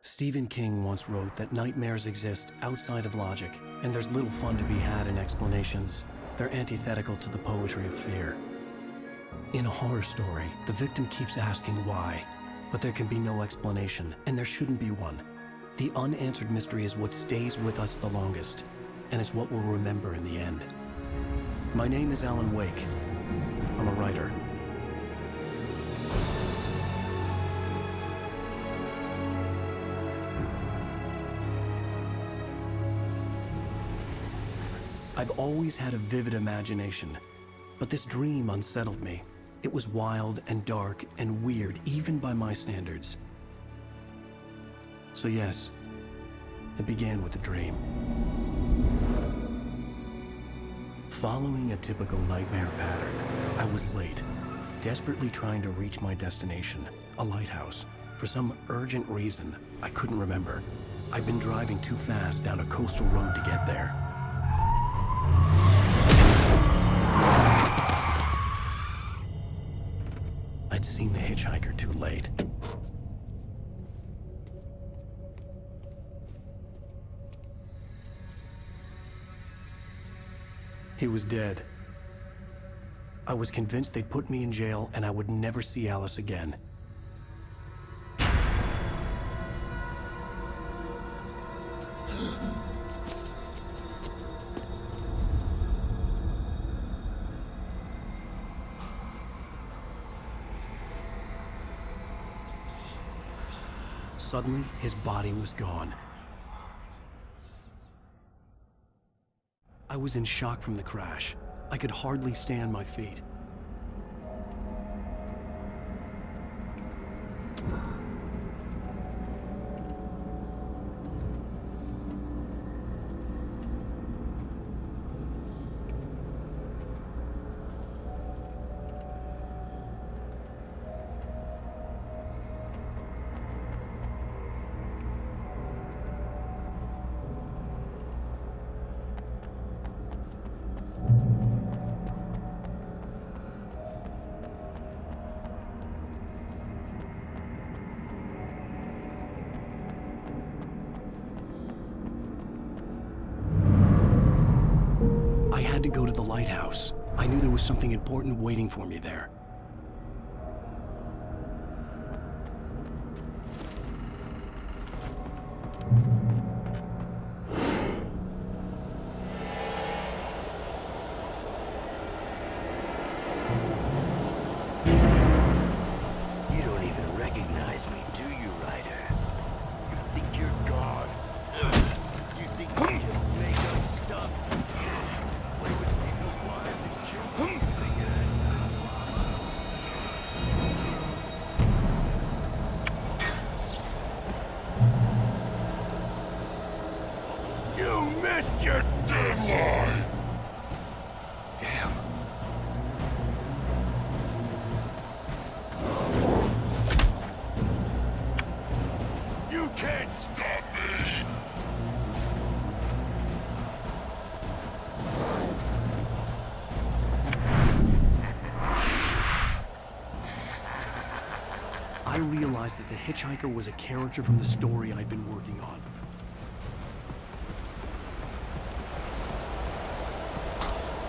Stephen King once wrote that nightmares exist outside of logic, and there's little fun to be had in explanations. They're antithetical to the poetry of fear. In a horror story, the victim keeps asking why, but there can be no explanation, and there shouldn't be one. The unanswered mystery is what stays with us the longest, and it's what we'll remember in the end. My name is Alan Wake. I'm a writer. I've always had a vivid imagination, but this dream unsettled me. It was wild and dark and weird, even by my standards. So yes, it began with a dream. Following a typical nightmare pattern, I was late, desperately trying to reach my destination, a lighthouse. For some urgent reason, I couldn't remember. I'd been driving too fast down a coastal road to get there. I'd seen the hitchhiker too late. He was dead. I was convinced they'd put me in jail and I would never see Alice again. Suddenly, his body was gone. I was in shock from the crash. I could hardly stay on my feet. To go to the lighthouse. I knew there was something important waiting for me there. You don't even recognize me, do you, Ryder? You think you're God? You think you just make up stuff? You missed your deadline! Damn. You can't stop me! I realized that the hitchhiker was a character from the story I'd been working on.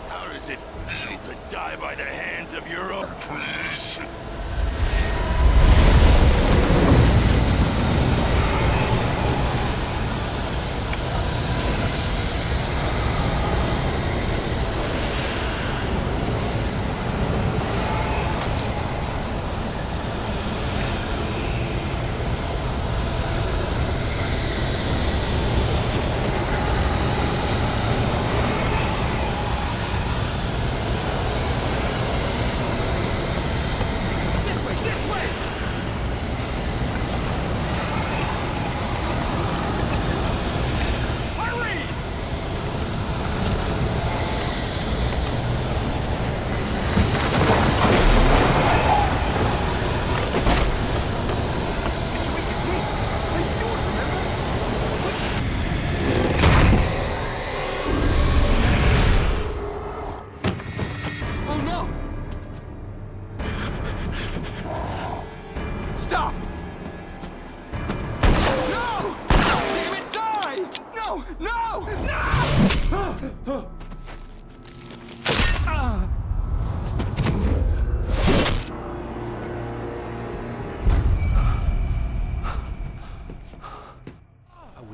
How does it feel to die by the hands of your own? Please.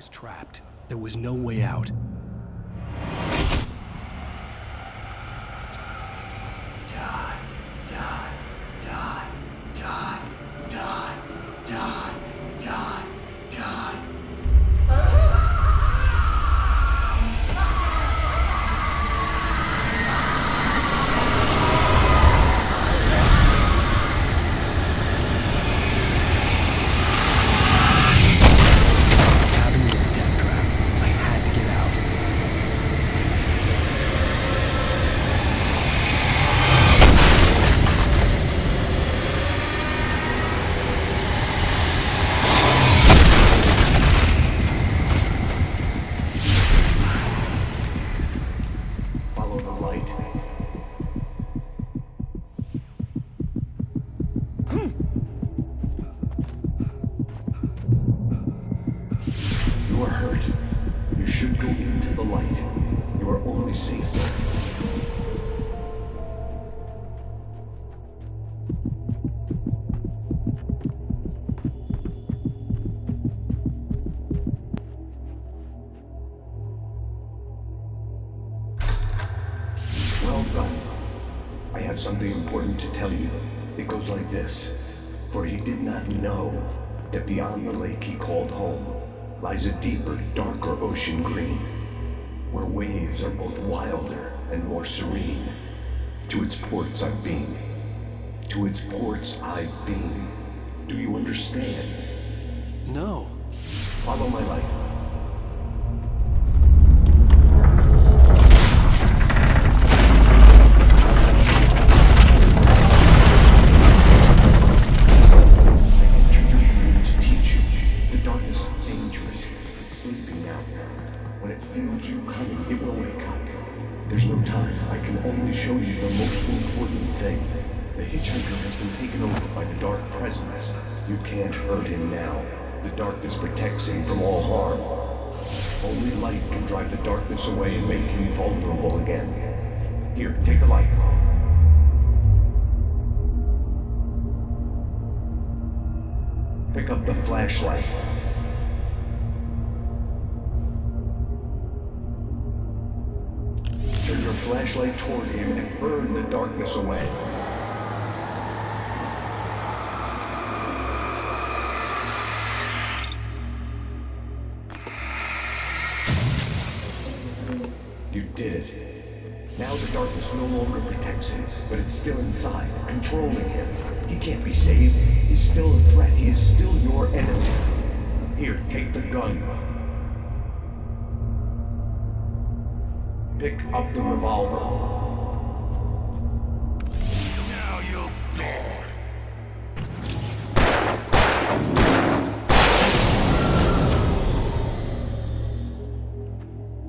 was trapped. There was no way out. Die, die, die, die, die, die, die, die. You are hurt. You should go into the light. You are only safe there. Well done. I have something important to tell you. It goes like this. For he did not know that beyond the lake he called home lies a deeper, darker ocean green, where waves are both wilder and more serene. To its ports I've been. To its ports I've been. Do you understand? No. Follow my light. There's no time. I can only show you the most important thing. The hitchhiker has been taken over by the dark presence. You can't hurt him now. The darkness protects him from all harm. Only light can drive the darkness away and make him vulnerable again. Here, take the light. Pick up the flashlight. Turn your flashlight toward him and burn the darkness away. You did it. Now the darkness no longer protects him, but it's still inside, controlling him. He can't be saved. He's still a threat. He is still your enemy. Here, take the gun. Pick up the revolver. Now you'll die.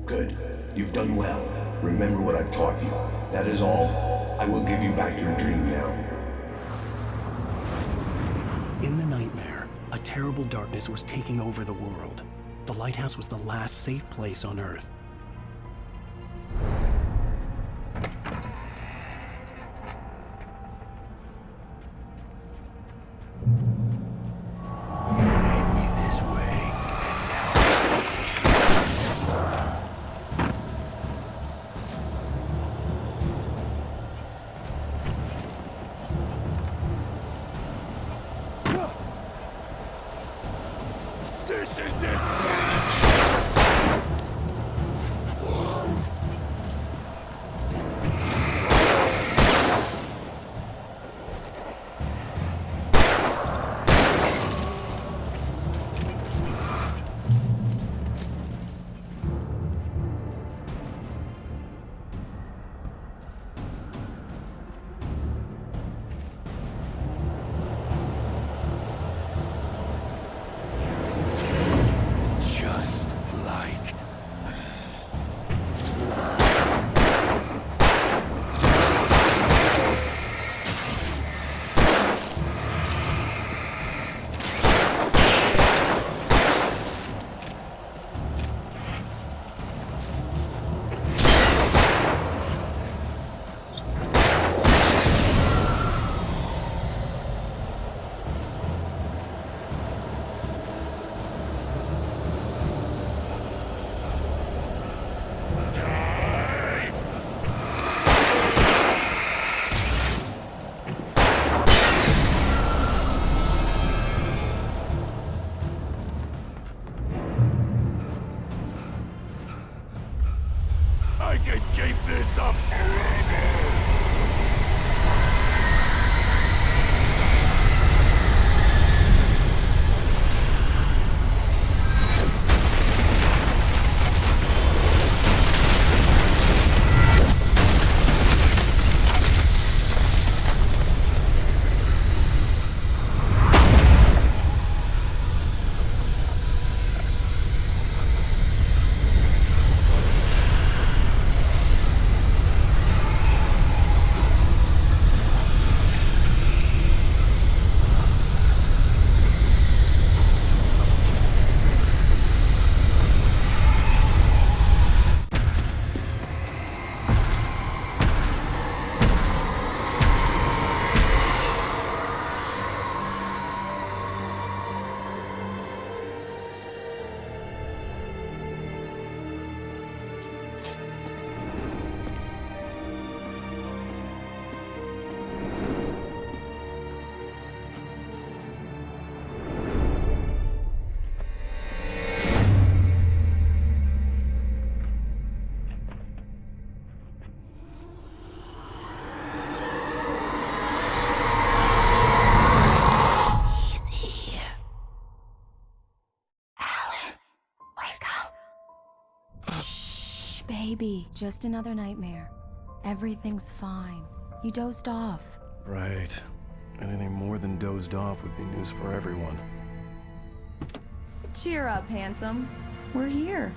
Good. You've done well. Remember what I've taught you. That is all. I will give you back your dream now. In the nightmare, a terrible darkness was taking over the world. The lighthouse was the last safe place on Earth. This is it! keep this up forever! Baby, just another nightmare. Everything's fine. You dozed off. Right. Anything more than dozed off would be news for everyone. Cheer up, handsome. We're here.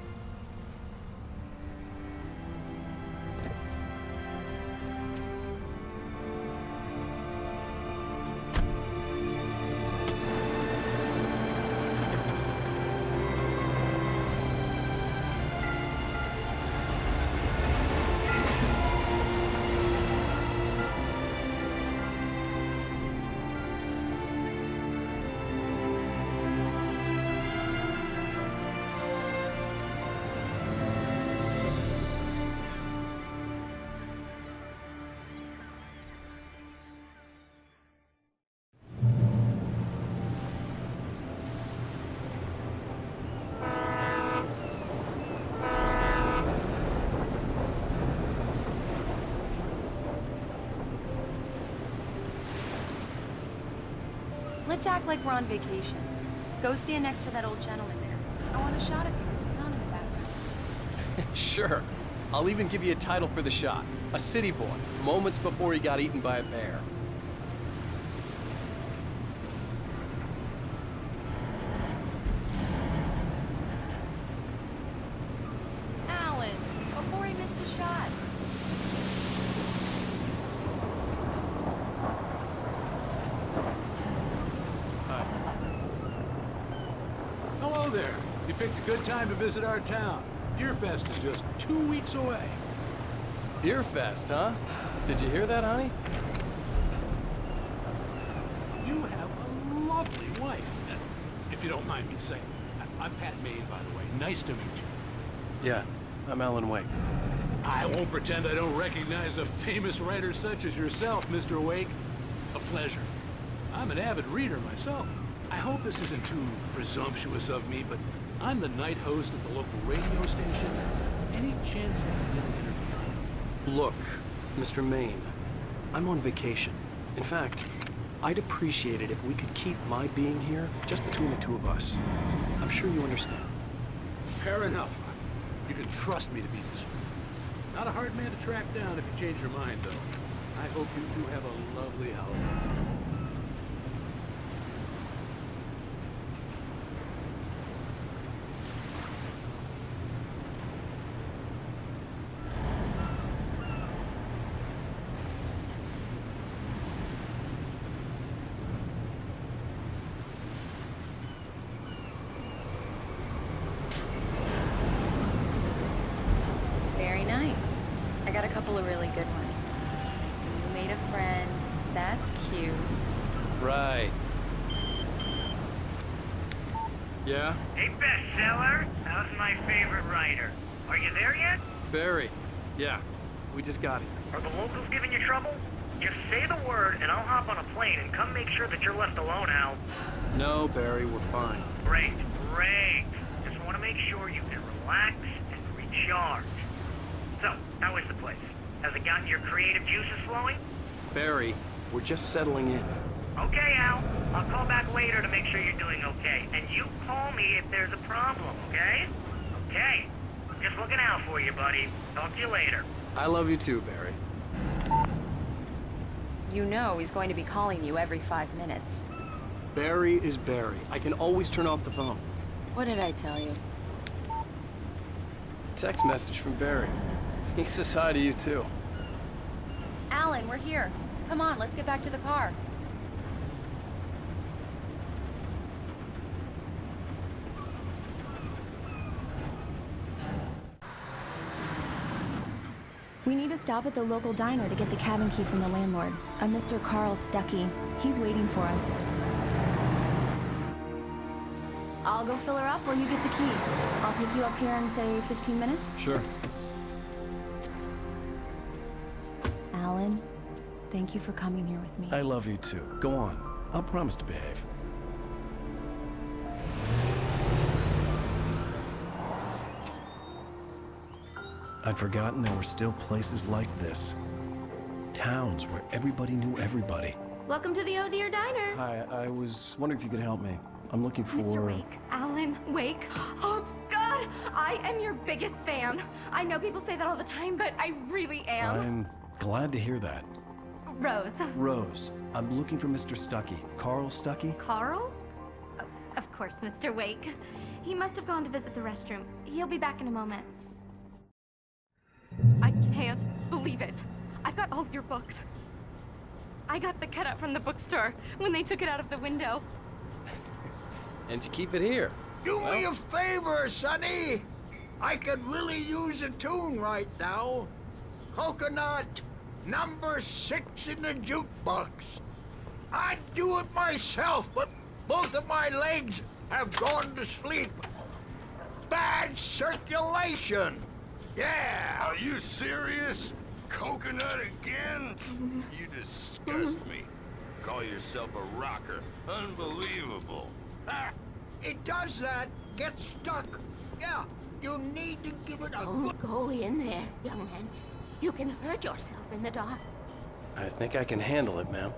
Let's act like we're on vacation. Go stand next to that old gentleman there. I want a shot of you in the town in the background. Sure. I'll even give you a title for the shot. A city boy, moments before he got eaten by a bear. Alan, before he missed the shot. Hello there. You picked a good time to visit our town. Deerfest is just 2 weeks away. Deerfest, huh? Did you hear that, honey? You have a lovely wife. If you don't mind me saying. I'm Pat Maine, by the way. Nice to meet you. Yeah, I'm Alan Wake. I won't pretend I don't recognize a famous writer such as yourself, Mr. Wake. A pleasure. I'm an avid reader myself. I hope this isn't too presumptuous of me, but I'm the night host at the local radio station. Any chance I can get an interview? Look, Mr. Maine, I'm on vacation. In fact, I'd appreciate it if we could keep my being here just between the two of us. I'm sure you understand. Fair enough. You can trust me to be this. Not a hard man to track down if you change your mind, though. I hope you two have a lovely holiday. Very nice. I got a couple of really good ones. So you made a friend. That's cute. Right. Yeah? Hey, bestseller, how's my favorite writer? Are you there yet? Barry. Yeah. We just got here. Are the locals giving you trouble? Just say the word and I'll hop on a plane and come make sure that you're left alone, Al. No, Barry, we're fine. Great, great. Just want to make sure you can relax and recharge. So, how is the place? Has it gotten your creative juices flowing? Barry, we're just settling in. Okay, Al. I'll call back later to make sure you're doing okay. And you call me if there's a problem, okay? Okay. Just looking out for you, buddy. Talk to you later. I love you too, Barry. You know he's going to be calling you every 5 minutes. Barry is Barry. I can always turn off the phone. What did I tell you? Text message from Barry. He says hi to you too. Alan, we're here. Come on, let's get back to the car. We need to stop at the local diner to get the cabin key from the landlord, a Mr. Carl Stuckey. He's waiting for us. I'll go fill her up while you get the key. I'll pick you up here in, say, 15 minutes? Sure. Alan, thank you for coming here with me. I love you too. Go on. I'll promise to behave. I'd forgotten there were still places like this. Towns where everybody knew everybody. Welcome to the Oh Dear Diner. Hi, I was wondering if you could help me. I'm looking for... Mr. Wake. Alan Wake. Oh, God! I am your biggest fan. I know people say that all the time, but I really am. I'm glad to hear that. Rose. Rose, I'm looking for Mr. Stuckey. Carl Stuckey? Carl? Of course, Mr. Wake. He must have gone to visit the restroom. He'll be back in a moment. I can't believe it. I've got all your books. I got the cutout from the bookstore when they took it out of the window. And you keep it here. Do me a favor, Sonny. I could really use a tune right now. Coconut, number 6 in the jukebox. I'd do it myself, but both of my legs have gone to sleep. Bad circulation. Yeah. Are you serious? Coconut again? You disgust me. Call yourself a rocker. Unbelievable. Ah. It does that. Get stuck. Yeah, you need to give it a Don't go in there, young man. You can hurt yourself in the dark. I think I can handle it, ma'am.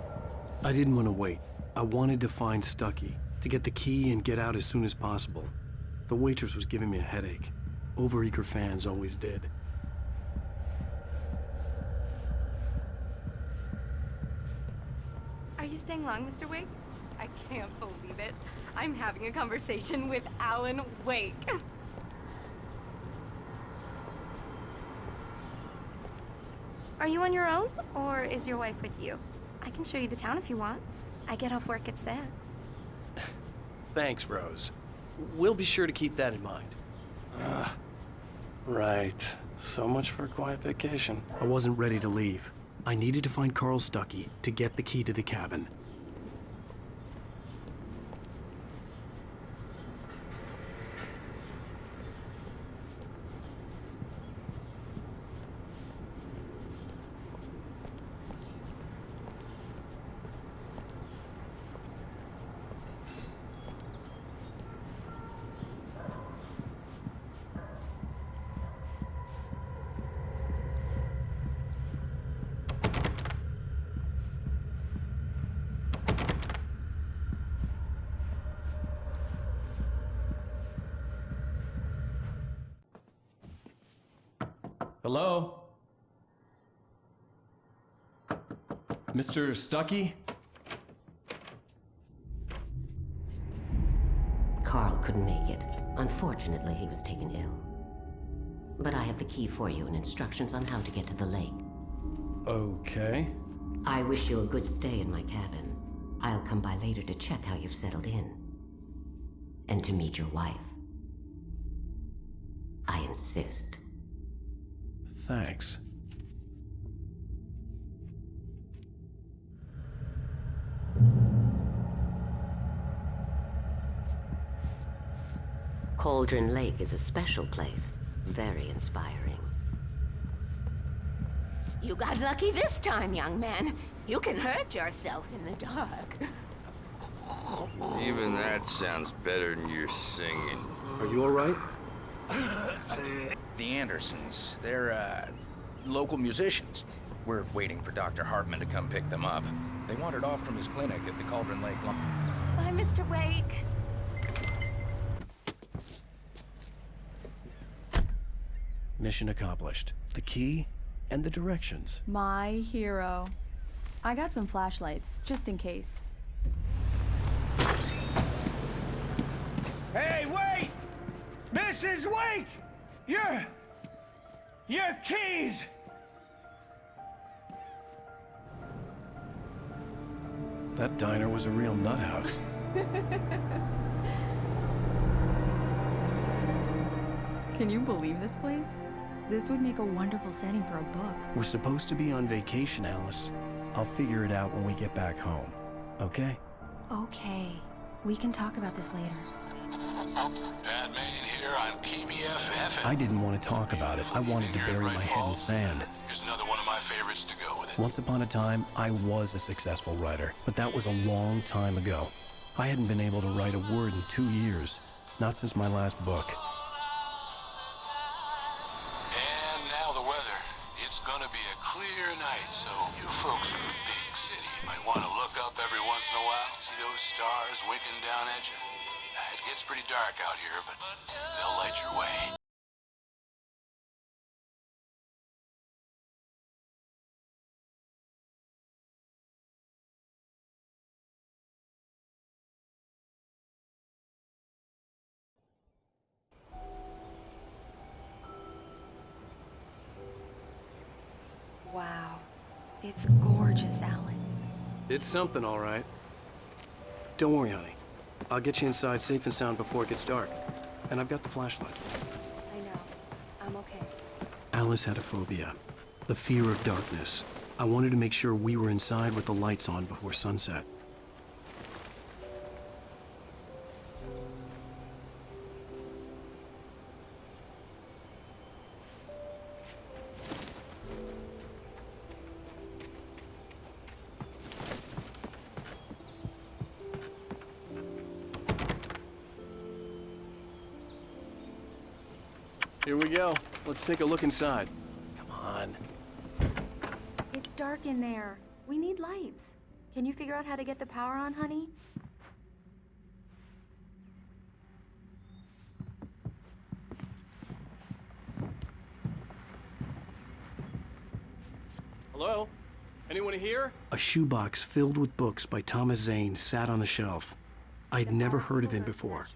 I didn't want to wait. I wanted to find Stuckey, to get the key and get out as soon as possible. The waitress was giving me a headache. Overeager fans always did. Are you staying long, Mr. Wake? I can't believe it. I'm having a conversation with Alan Wake. Are you on your own, or is your wife with you? I can show you the town if you want. I get off work at 6. Thanks, Rose. We'll be sure to keep that in mind. Right. So much for a quiet vacation. I wasn't ready to leave. I needed to find Carl Stuckey to get the key to the cabin. Hello? Mr. Stuckey? Carl couldn't make it. Unfortunately, he was taken ill. But I have the key for you and instructions on how to get to the lake. Okay. I wish you a good stay in my cabin. I'll come by later to check how you've settled in. And to meet your wife. I insist. Thanks. Cauldron Lake is a special place. Very inspiring. You got lucky this time, young man. You can hurt yourself in the dark. Even that sounds better than your singing. Are you all right? The Andersons, they're local musicians. We're waiting for Dr. Hartman to come pick them up. They wandered off from his clinic at the Cauldron Lake. Bye, Mr. Wake. Mission accomplished. The key and the directions. My hero. I got some flashlights, just in case. Hey, wait! Mrs. Wake! Your keys! That diner was a real nut house. Can you believe this place? This would make a wonderful setting for a book. We're supposed to be on vacation, Alice. I'll figure it out when we get back home. Okay? Okay. We can talk about this later. Bad man here on KBFF. I didn't want to talk about it. I wanted to bury my head in sand. Here's another one of my favorites to go with it. Once upon a time, I was a successful writer, but that was a long time ago. I hadn't been able to write a word in 2 years, not since my last book. And now the weather. It's gonna be a clear night, so you folks in the big city might want to look up every once in a while, see those stars winking down at you. It gets pretty dark out here, but they'll light your way. Wow. It's gorgeous, Alan. It's something, all right. Don't worry, honey. I'll get you inside safe and sound before it gets dark. And I've got the flashlight. I know. I'm okay. Alice had a phobia, the fear of darkness. I wanted to make sure we were inside with the lights on before sunset. Here we go. Let's take a look inside. Come on. It's dark in there. We need lights. Can you figure out how to get the power on, honey? Hello? Anyone here? A shoebox filled with books by Thomas Zane sat on the shelf. I'd never heard of him before.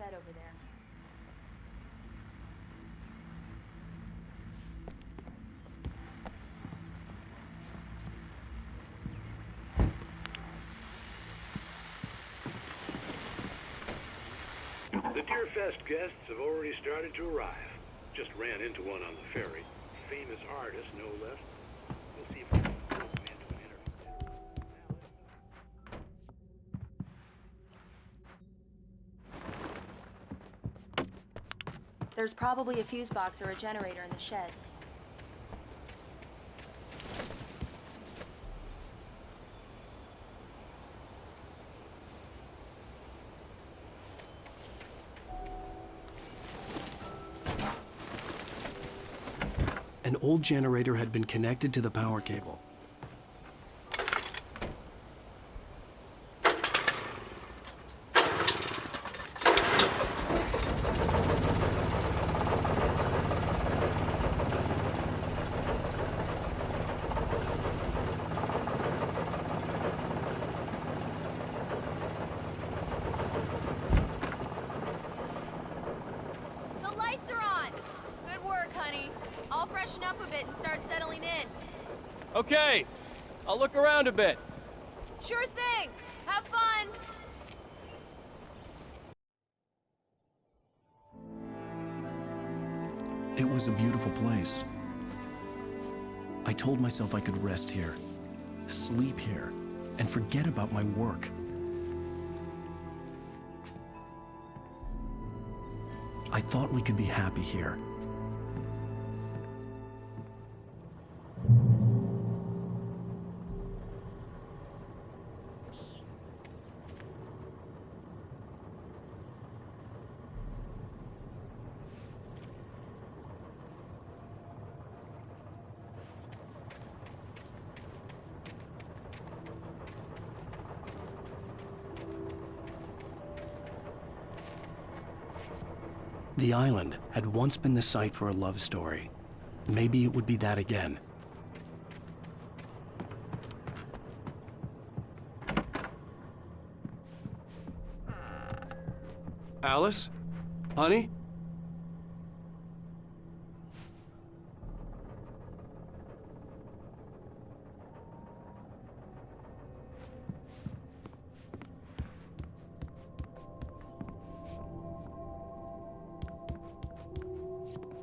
The Deerfest guests have already started to arrive. Just ran into one on the ferry. Famous artist, no less. We'll see if we can rope him into an interview. There's probably a fuse box or a generator in the shed. An old generator had been connected to the power cable. The lights are on! Good work, honey. I'll freshen up a bit and start settling in. Okay. I'll look around a bit. Sure thing! Have fun! It was a beautiful place. I told myself I could rest here, sleep here, and forget about my work. I thought we could be happy here. The island had once been the site for a love story. Maybe it would be that again. Alice? Honey?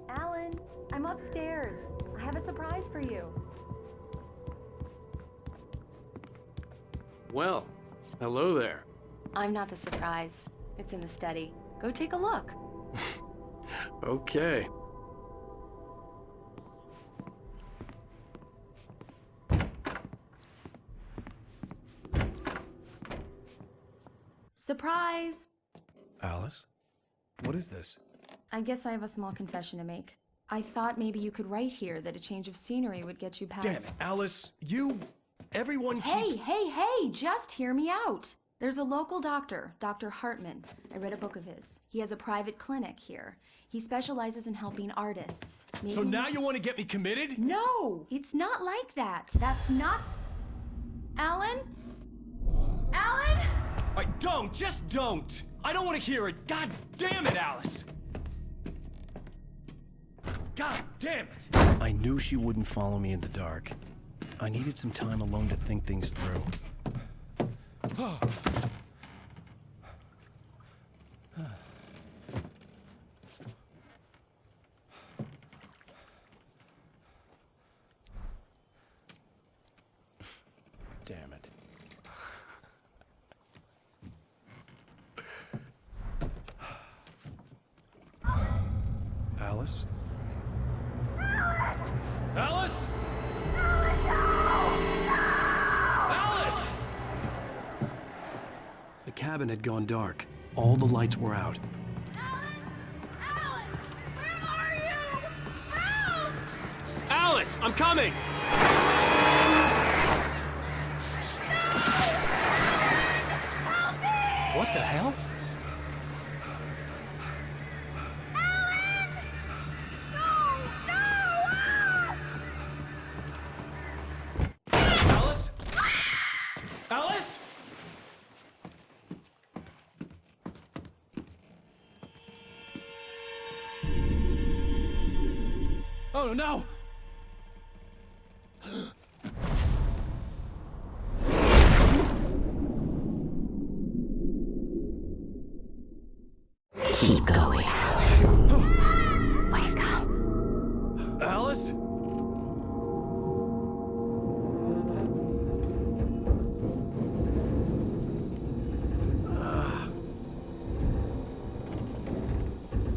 Alan, I'm upstairs. I have a surprise for you. Well, hello there. I'm not the surprise. It's in the study. Go take a look. Okay. Surprise! Alice? What is this? I guess I have a small confession to make. I thought maybe you could write here that a change of scenery would get you past... Damn it, Alice, everyone Hey, keeps... hey, just hear me out. There's a local doctor, Dr. Hartman. I read a book of his. He has a private clinic here. He specializes in helping artists. So now you want to get me committed? No, it's not like that. That's not... Alan? Alan? Just don't! I don't want to hear it! God damn it, Alice! God damn it! I knew she wouldn't follow me in the dark. I needed some time alone to think things through. Damn it. Alice? Alice? Alice! The cabin had gone dark. All the lights were out. Alan, where are you? Help! Alice, I'm coming! What the hell? Alice? Alice? Oh no! Keep going. Wake up. Alice?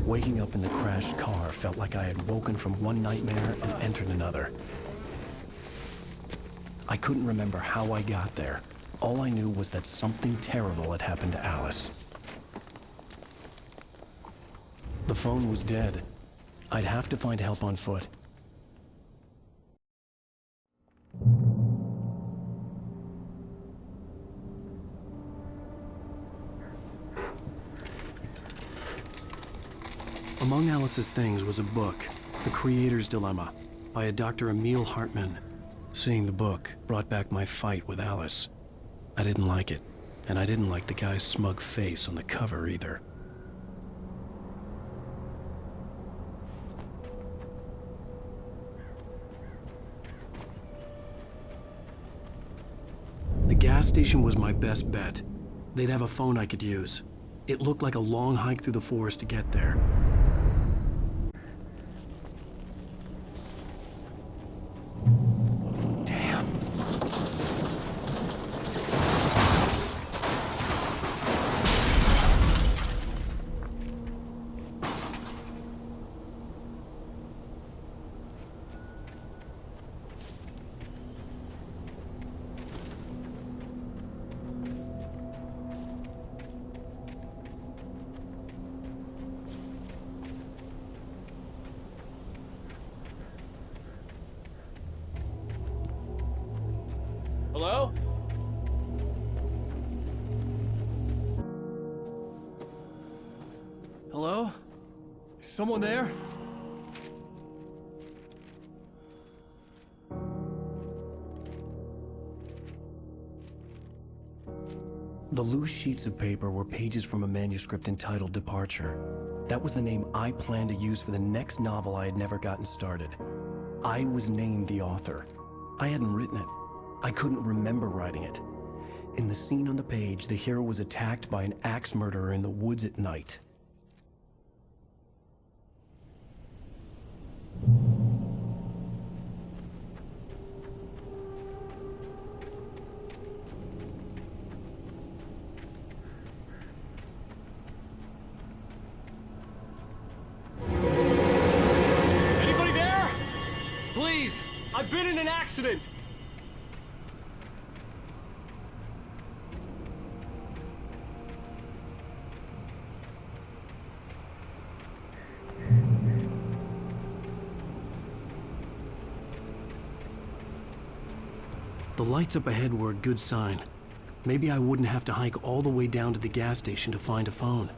Waking up in the crashed car felt like I had woken from one nightmare and entered another. I couldn't remember how I got there. All I knew was that something terrible had happened to Alice. The phone was dead. I'd have to find help on foot. Among Alice's things was a book, The Creator's Dilemma, by a Dr. Emil Hartman. Seeing the book brought back my fight with Alice. I didn't like it, and I didn't like the guy's smug face on the cover either. The gas station was my best bet. They'd have a phone I could use. It looked like a long hike through the forest to get there. Damn. Hello? Hello? Someone there? The loose sheets of paper were pages from a manuscript entitled Departure. That was the name I planned to use for the next novel I had never gotten started. I was named the author. I hadn't written it. I couldn't remember writing it. In the scene on the page, the hero was attacked by an axe murderer in the woods at night. Anybody there? Please, I've been in an accident. The lights up ahead were a good sign. Maybe I wouldn't have to hike all the way down to the gas station to find a phone.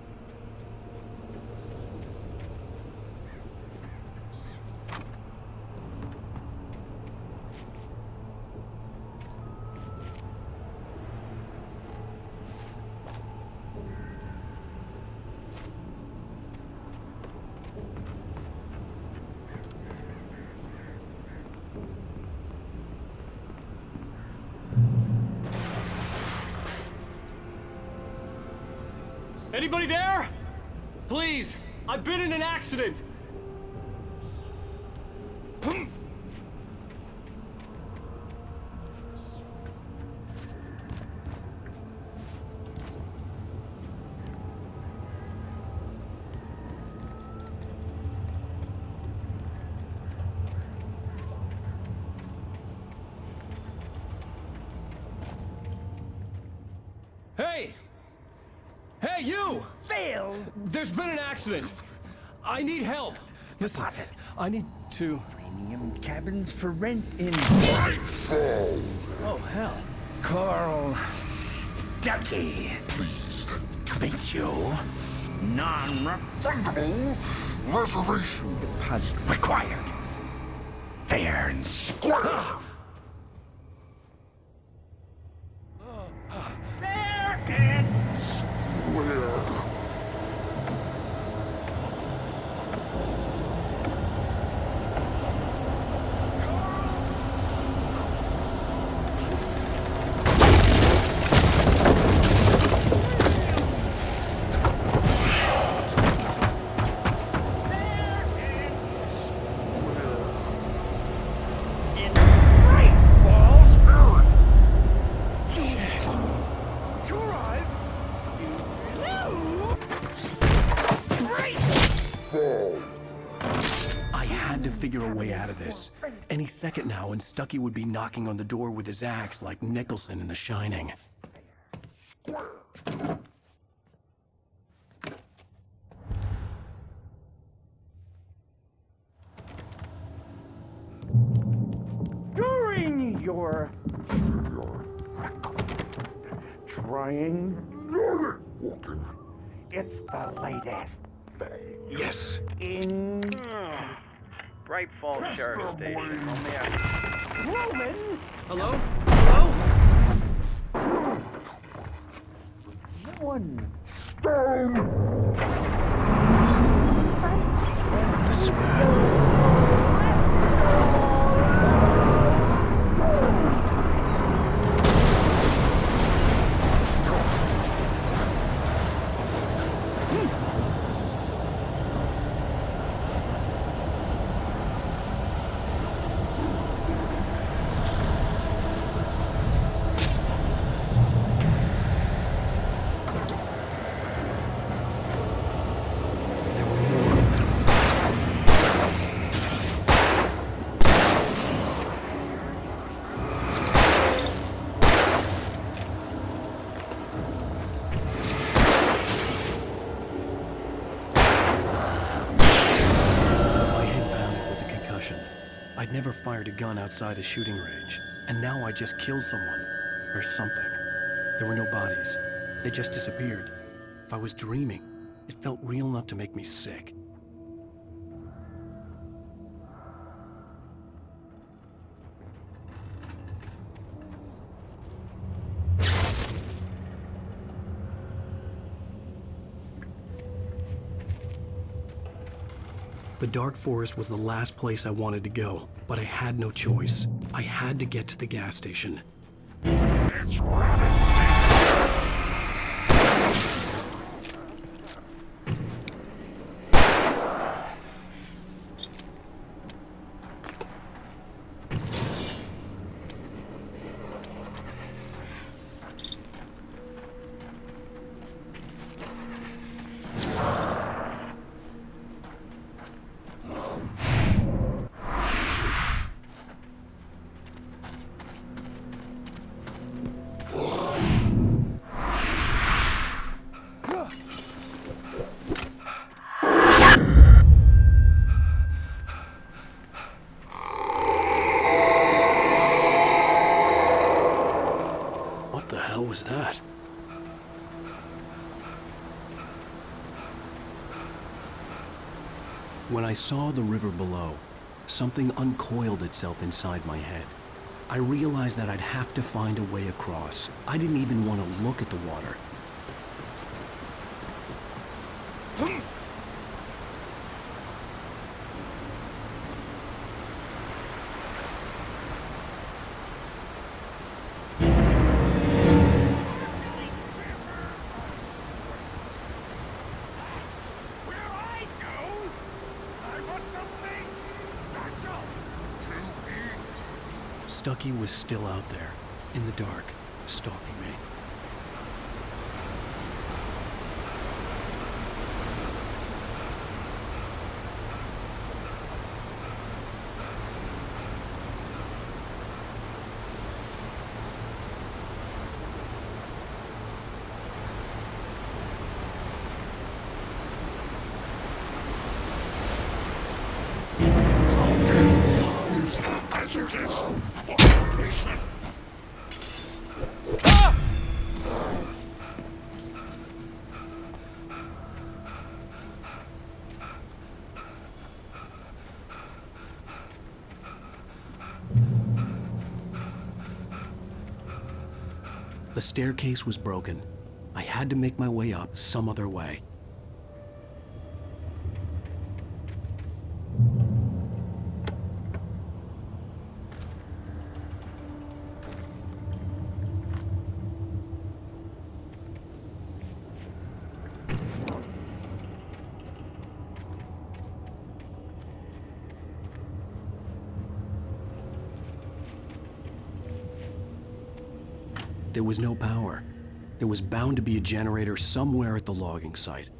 Anybody there? Please, I've been in an accident. Hey! Hey, you! Phil! There's been an accident. I need help. Listen, I need to... premium cabins for rent in... Oh, hell. Carl Stuckey. Pleased to meet you. Non-refundable reservation deposit required. Fair and square. Fair and square. Figure a way out of this. Any second now, and Stuckey would be knocking on the door with his axe like Nicholson in The Shining. During your trying walking, it's the latest thing. Yes. In Bright Falls Sheriff Station. Roman. Hello? Hello? One stone. The spat. I'd never fired a gun outside a shooting range, and now I just killed someone. Or something. There were no bodies. They just disappeared. If I was dreaming, it felt real enough to make me sick. The dark forest was the last place I wanted to go, but I had no choice. I had to get to the gas station. It's rabbit season! Was that? When I saw the river below, something uncoiled itself inside my head. I realized that I'd have to find a way across. I didn't even want to look at the water. Stucky was still out there, in the dark, stalking me. The staircase was broken. I had to make my way up some other way. There was no power. There was bound to be a generator somewhere at the logging site.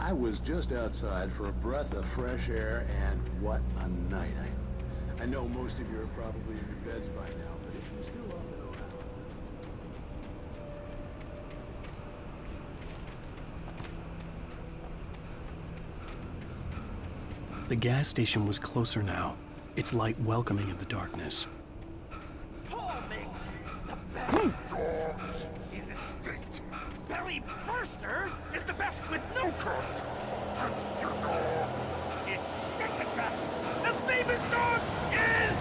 I was just outside for a breath of fresh air, and what a night. I know most of you are probably in your beds by now, but if you're still up and around... The gas station was closer now, its light welcoming in the darkness. Paul makes the best dogs in the state. Belly Burster is the best with no cut. Monster Dog is second best. The famous dog is...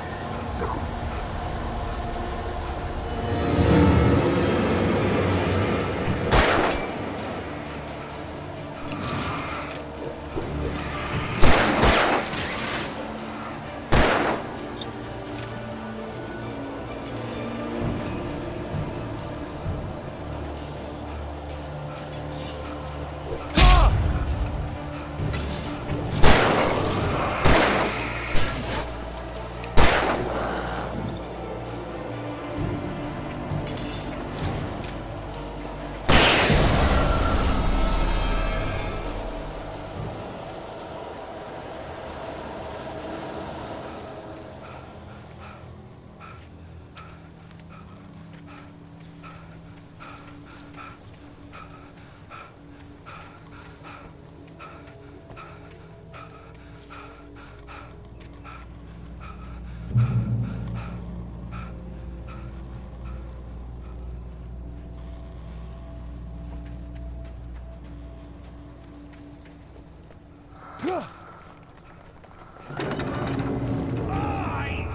I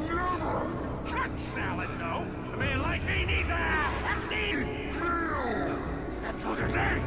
never touch salad, no. A man like me needs a hefty meal. That's for today.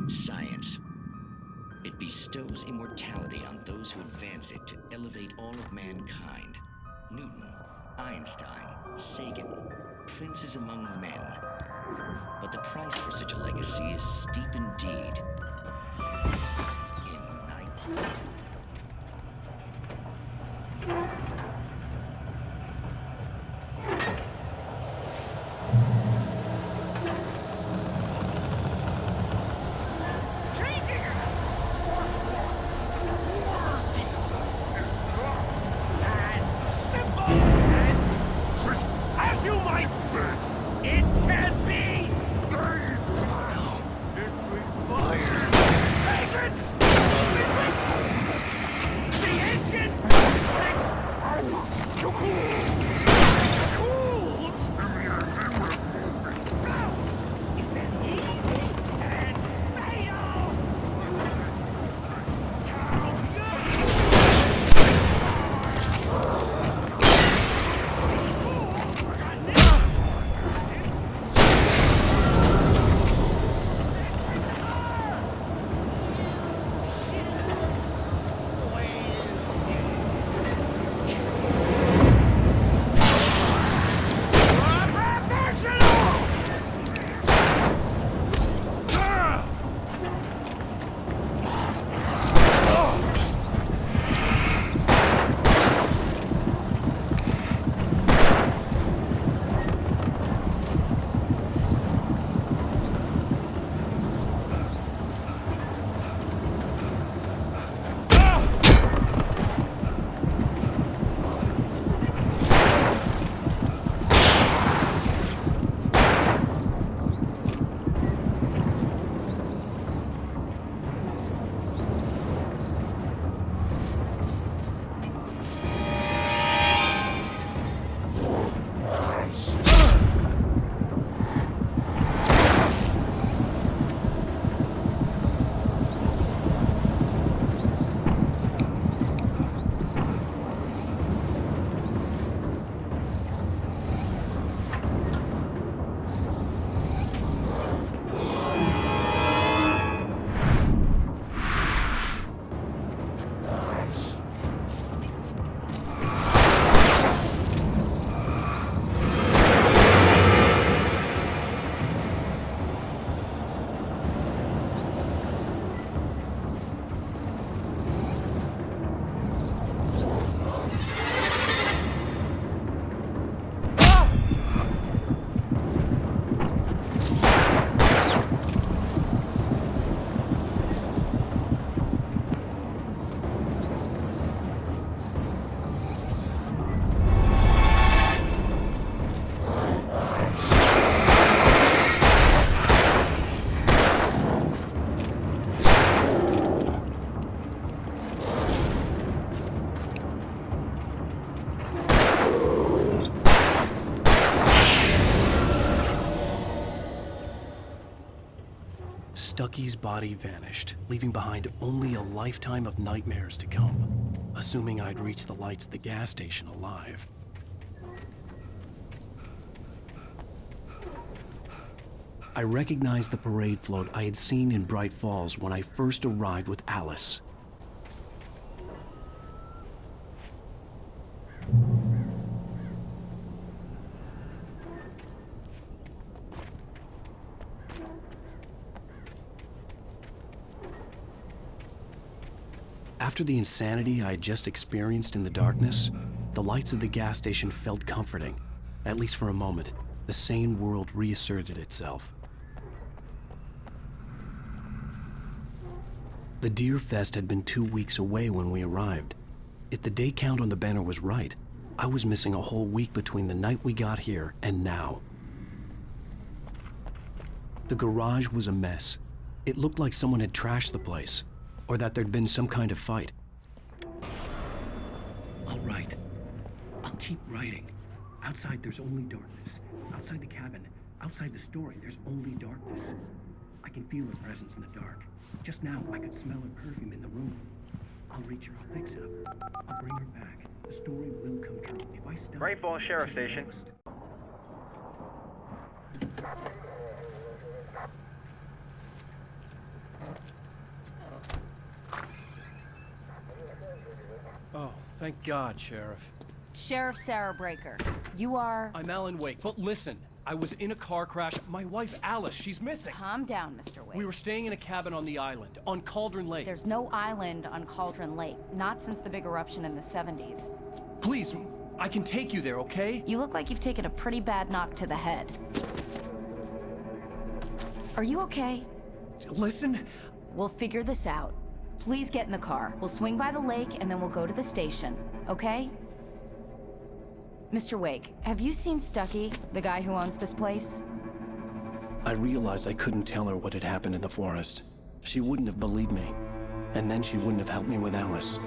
Science. It bestows immortality on those who advance it to elevate all of mankind. Newton, Einstein, Sagan, princes among men. But the price for such a legacy is steep indeed. In night... As you might bet, it can be dangerous. It requires patience. Stucky's body vanished, leaving behind only a lifetime of nightmares to come, assuming I'd reach the lights at the gas station alive. I recognized the parade float I had seen in Bright Falls when I first arrived with Alice. After the insanity I had just experienced in the darkness, the lights of the gas station felt comforting. At least for a moment, the sane world reasserted itself. The Deer Fest had been 2 weeks away when we arrived. If the day count on the banner was right, I was missing a whole week between the night we got here and now. The garage was a mess. It looked like someone had trashed the place, or that there'd been some kind of fight. I'll write. I'll keep writing. Outside there's only darkness. Outside the cabin, outside the story, there's only darkness. I can feel her presence in the dark. Just now, I could smell her perfume in the room. I'll reach her, I'll fix it up. I'll bring her back. The story will come true. If I stop... Great Falls Sheriff Station. Oh, thank God, Sheriff. Sheriff Sarah Breaker. You are... I'm Alan Wake, but listen. I was in a car crash. My wife, Alice, she's missing. Calm down, Mr. Wake. We were staying in a cabin on the island, on Cauldron Lake. There's no island on Cauldron Lake. Not since the big eruption in the 70s. Please, I can take you there, okay? You look like you've taken a pretty bad knock to the head. Are you okay? Listen. We'll figure this out. Please get in the car. We'll swing by the lake and then we'll go to the station, okay? Mr. Wake, have you seen Stucky, the guy who owns this place? I realized I couldn't tell her what had happened in the forest. She wouldn't have believed me. And then she wouldn't have helped me with Alice.